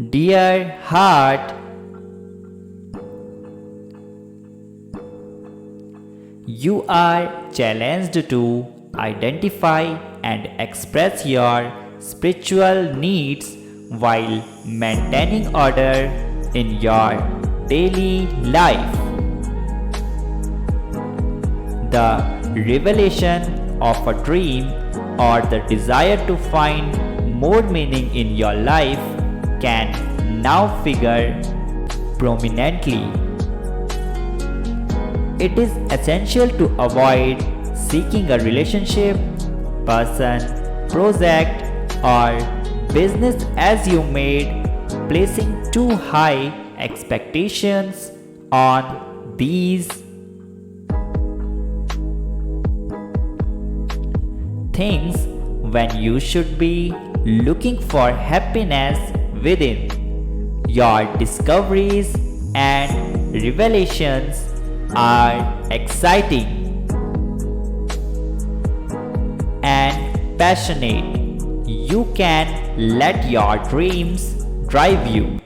Dear heart, you are challenged to identify and express your spiritual needs while maintaining order in your daily life. The revelation of a dream or the desire to find more meaning in your life can now figure prominently. It is essential to avoid seeking a relationship, person, project, or business as you made, placing too high expectations on these things when you should be looking for happiness within. Your discoveries and revelations are exciting and passionate. You can let your dreams drive you.